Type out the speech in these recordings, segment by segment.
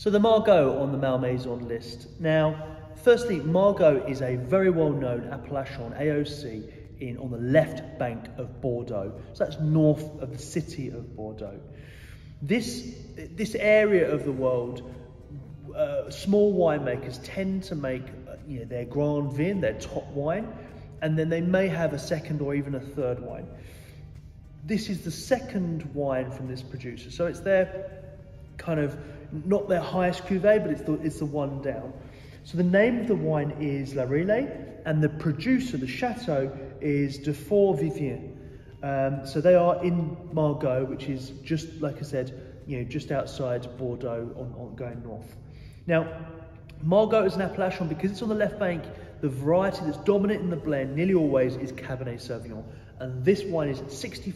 So the Margaux on the Malmaison list. Now, firstly, Margaux is a very well-known appellation, AOC, on the left bank of Bordeaux. So that's north of the city of Bordeaux. This area of the world, small winemakers tend to make their Grand Vin, their top wine, and then they may have a second or even a third wine. This is the second wine from this producer, so it's their kind of, not their highest cuvee, but it's the one down. So the name of the wine is Relais, and the producer, the chateau, is Durfort Vivens. So they are in Margaux, which is just, like I said, just outside Bordeaux on going north. Now, Margaux is an appellation because it's on the left bank. The variety that's dominant in the blend nearly always is Cabernet Sauvignon. And this wine is 65%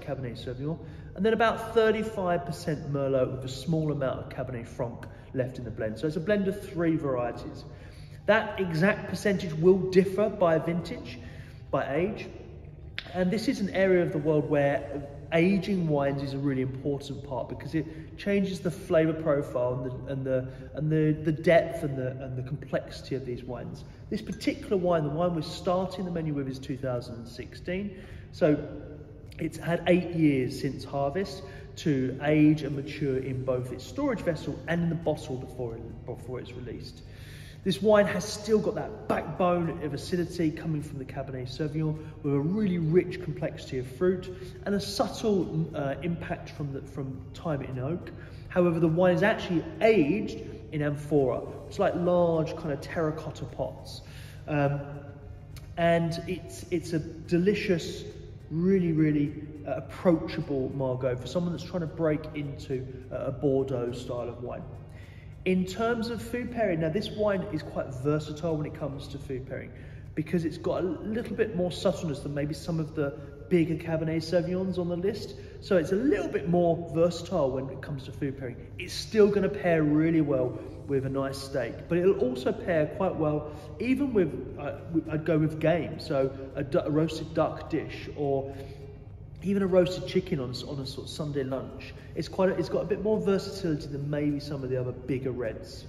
Cabernet Sauvignon, and then about 35% Merlot with a small amount of Cabernet Franc left in the blend. So it's a blend of 3 varieties. That exact percentage will differ by vintage, by age. And this is an area of the world where aging wines is a really important part because it changes the flavour profile and the depth and the complexity of these wines. This particular wine, the wine we're starting the menu with, is 2016. So it's had 8 years since harvest to age and mature in both its storage vessel and in the bottle before it's released. This wine has still got that backbone of acidity coming from the Cabernet Sauvignon with a really rich complexity of fruit and a subtle impact from time in oak. However, the wine is actually aged in amphora. It's like large kind of terracotta pots. And it's a delicious, really approachable Margaux for someone that's trying to break into a Bordeaux style of wine. In terms of food pairing, now this wine is quite versatile when it comes to food pairing because it's got a little bit more subtleness than maybe some of the bigger Cabernet Sauvignons on the list. So it's a little bit more versatile when it comes to food pairing. It's still going to pair really well with a nice steak, but it'll also pair quite well even with, I'd go with game, so a roasted duck dish or even a roasted chicken on a sort of Sunday lunch. It's got a bit more versatility than maybe some of the other bigger reds.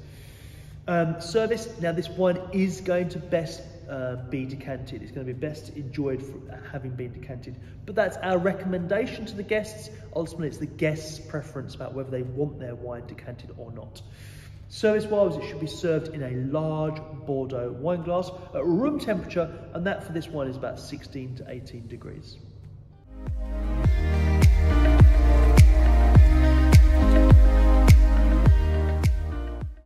Service, now this wine is going to best be decanted. It's going to be best enjoyed for having been decanted. But that's our recommendation to the guests. Ultimately, it's the guests' preference about whether they want their wine decanted or not. Service-wise, it should be served in a large Bordeaux wine glass at room temperature, and that for this wine is about 16 to 18 degrees.